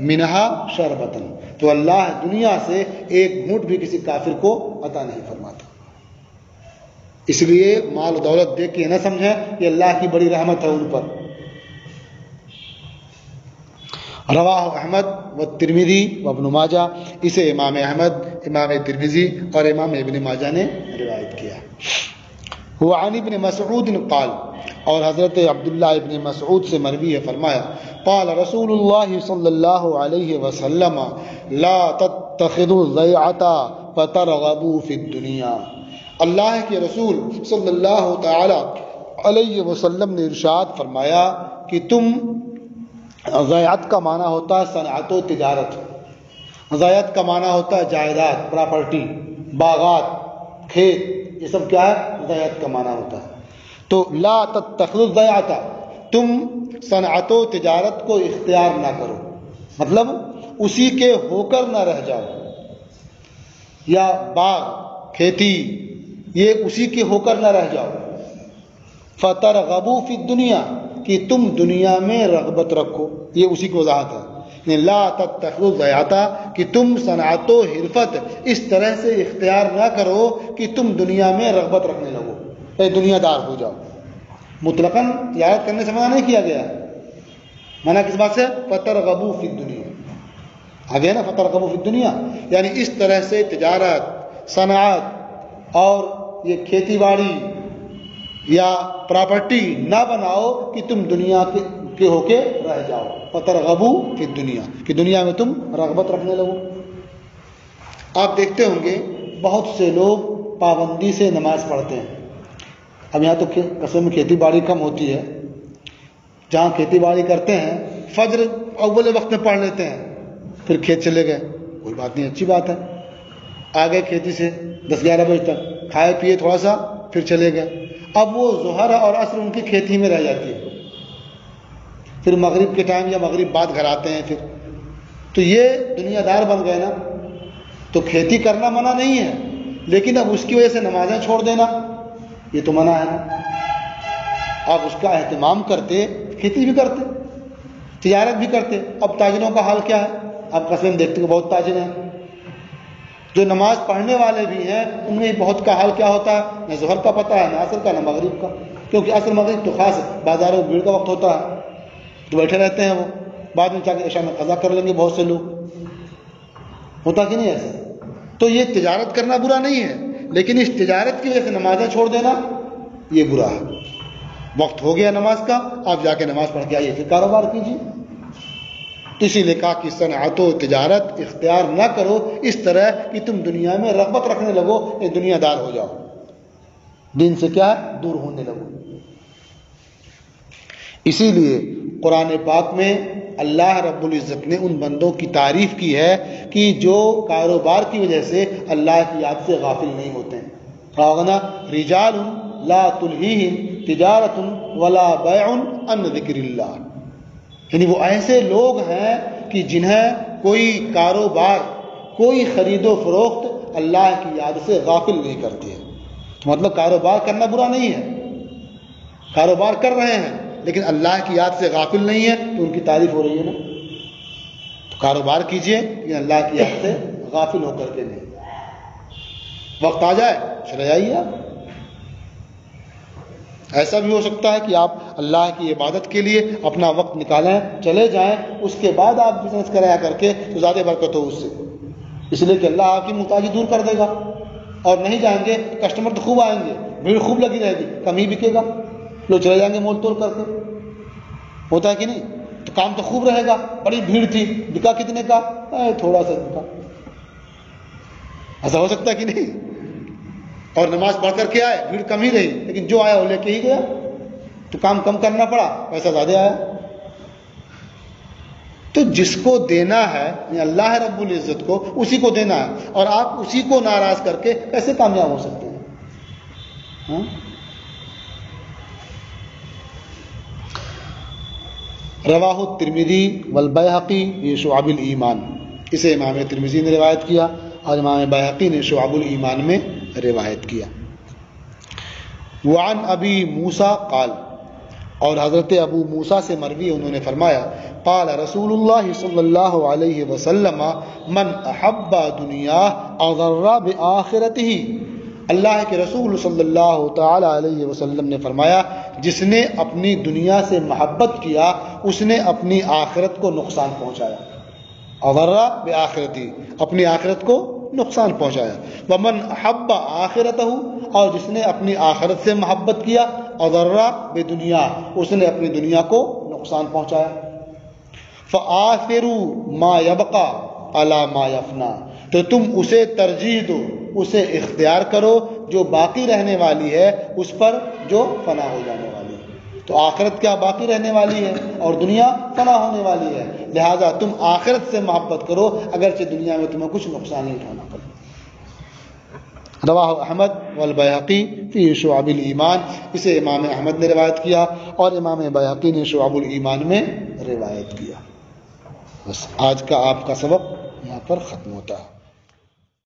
منہا شربتن، تو اللہ دنیا سے ایک گھونٹ بھی کسی کافر کو عطا نہیں فرماتا. اس لیے مال و دولت دیکھ کے نہ سمجھیں کہ اللہ کی بڑی رحمت ہے ان پر. رواہ احمد و ترمذی و ابن ماجہ، اسے امام احمد، امام ترمذی اور امام ابن ماجہ نے روایت کیا. وعن ابن مسعود قال، اور حضرت عبداللہ ابن مسعود سے مروی ہے، فرمایا قال رسول اللہ صلی اللہ علیہ وسلم لا تتخذوا الضیعة فترغبوا فی الدنیا. اللہ کے رسول صلی اللہ تعالی علیہ وسلم نے ارشاد فرمایا کہ تم، ضیعت کا معنی ہوتا ہے صنعت و تجارت، ضیعت کا معنی ہوتا ہے جائیداد، پراپرٹی، باغات، کھیت، یہ سب کیا ہے؟ ضیعت کا معنی ہوتا ہے. تو لا تتخذوا الضیعة، تم صنعت و تجارت کو اختیار نہ کرو، مطلب اسی کے ہو کر نہ رہ جاؤ، یا باغ، کھیتی، یہ اسی کے ہو کر نہ رہ جاؤ. فترغبوا فی الدنیا، کہ تم دنیا میں رغبت رکھو، یہ اسی کی وضاحت ہے. لا تتخذوا الضیعة، کہ تم صنعت و حرفت اس طرح سے اختیار نہ کرو کہ تم دنیا میں رغبت رکھنے لگو، اے دنیا دار ہو جاؤ. مطلقاً تجارت کرنے سے منع نہیں کیا گیا. منع کس بات سے؟ فترغبوا فی الدنیا. آگے نا فترغبوا فی الدنیا، یعنی اس طرح سے تجارت، صنعت اور یہ کھیتی باڑی یا پراپرٹی نہ بناؤ کہ تم دنیا کے ہو کے رہ جاؤ. فترغبوا فی الدنیا، کہ دنیا میں تم رغبت رکھنے لگو. آپ دیکھتے ہوں گے بہت سے لوگ پابندی سے نماز پڑھتے ہیں. اب یہاں تو قصبے میں کھیتی باڑی کم ہوتی ہے، جہاں کھیتی باڑی کرتے ہیں فجر اول وقت میں پڑھ لیتے ہیں، پھر کھیت چلے گئے، کوئی بات نہیں، اچھی بات ہے. آگے کھیتی سے 10-11 بجے تک کھائے پیے تھوڑا سا، پھر چلے گئے. اب وہ ظہر اور عصر ان کی کھیتی میں رہ جاتی ہے، پھر مغرب کے ٹائم یا مغرب بعد گھر آتے ہیں. پھر تو یہ دنیا دار بن گئے نا. تو کھیتی کرنا منع نہیں ہے، لیکن اب اس کی وجہ سے نمازیں چھوڑ دینا یہ تو منع ہے نا. آپ اس کا اہتمام کرتے، کھیتی بھی کرتے، تجارت بھی کرتے. اب تاجروں کا حال کیا ہے؟ آپ قصبے میں دیکھتے کہ بہت تاجر ہیں. جو نماز پڑھنے والے بھی ہیں ان میں بہت کا حال کیا ہوتا ہے؟ نہ ظہر کا پتہ ہے، نہ عصر کا، نہ مغرب کا. کیونکہ عصر مغرب تو خاص بازاروں میں بھیڑ کا وقت ہوتا ہے، تو بیٹھے رہتے ہیں. وہ بعد میں جا کے عشاء میں قضا کر لیں گے بہت سے لوگ. ہوتا کہ نہیں ایسا؟ تو یہ تجارت کرنا برا نہیں ہے، لیکن اس تجارت کی وجہ سے نمازیں چھوڑ دینا یہ برا ہے. وقت ہو گیا نماز کا، آپ جا کے نماز پڑھ کے آئیے، پھر کاروبار کیجیے. اسی لیے کہا کہ صنعت و تجارت اختیار نہ کرو اس طرح کہ تم دنیا میں رغبت رکھنے لگو، ایک دنیا دار ہو جاؤ، دین سے کیا دور ہونے لگو. اسی لیے قرآن پاک میں اللہ رب العزت نے ان بندوں کی تعریف کی ہے کہ جو کاروبار کی وجہ سے اللہ کی یاد سے غافل نہیں ہوتے ہیں. رجال لا تلہیہم تجارت ولا بیع عن ذکر اللہ، یعنی وہ ایسے لوگ ہیں کہ جنہیں کوئی کاروبار، کوئی خرید و فروخت اللہ کی یاد سے غافل نہیں کرتی ہے. تو مطلب کاروبار کرنا برا نہیں ہے، کاروبار کر رہے ہیں لیکن اللہ کی یاد سے غافل نہیں ہے تو ان کی تعریف ہو رہی ہے نا. تو کاروبار کیجئے لیکن اللہ کی یاد سے غافل ہو کر کے نہیں. وقت آ جائے چلے جائیے. آپ ایسا بھی ہو سکتا ہے کہ آپ اللہ کی عبادت کے لیے اپنا وقت نکالیں، چلے جائیں، اس کے بعد آپ بزنس کرایا کر کے تو زیادہ برکت ہو اس سے، اس لیے کہ اللہ آپ کی محتاجی دور کر دے گا. اور نہیں جائیں گے کسٹمر تو خوب آئیں گے، بھیڑ خوب لگی رہے گی، کم ہی بکے گا، لوگ چلے جائیں گے مول تول کر کے. ہوتا ہے کہ نہیں؟ تو کام تو خوب رہے گا، بڑی بھیڑ تھی، بکا کتنے کا؟ تھوڑا سا بکا. ایسا ہو سکتا ہے کہ نہیں؟ اور نماز پڑھ کر کے آئے، بھیڑ کم ہی رہی لیکن جو آیا وہ لے کے ہی گیا، تو کام کم کرنا پڑا، پیسہ زیادہ آیا. تو جس کو دینا ہے یعنی اللہ رب العزت کو، اسی کو دینا ہے، اور آپ اسی کو ناراض کر کے کیسے کامیاب ہو سکتے ہیں؟ رواہ الترمذی والبیہقی فی شعب الایمان، اسے امام ترمذی نے روایت کیا اور امام بیہقی نے شعب الایمان میں روایت کیا. وعن ابی موسیٰ قال، اور حضرت ابو موسیٰ سے مروی انہوں نے فرمایا، قال رسول اللہ صلی اللہ علیہ وسلم من احب دنیا اضر بآخرتہ، اللہ کے رسول صلی اللہ تعالی علیہ وسلم نے فرمایا جس نے اپنی دنیا سے محبت کیا اس نے اپنی آخرت کو نقصان پہنچایا. اضر بآخرتہ، اپنی آخرت کو نقصان پہنچایا. ومن احب آخرتہ، اور جس نے اپنی آخرت سے محبت کیا، اضر بدنیا، اس نے اپنی دنیا کو نقصان پہنچایا. فآثروا ما يبقى على ما يفنى، تو تم اسے ترجیح دو، اسے اختیار کرو جو باقی رہنے والی ہے اس پر جو فنا ہو جانے والی ہے. تو آخرت کیا باقی رہنے والی ہے اور دنیا فنا ہونے والی ہے، لہذا تم آخرت سے محبت کرو اگرچہ دنیا میں تمہیں کچھ نقصان نہیں اٹھانا پڑے. رواہ احمد والبیہقی فی شعب الایمان، اسے امام احمد نے روایت کیا اور امام بیہقی نے شعب الایمان میں روایت کیا. بس آج کا آپ کا سبق یہاں پر ختم ہوتا ہے.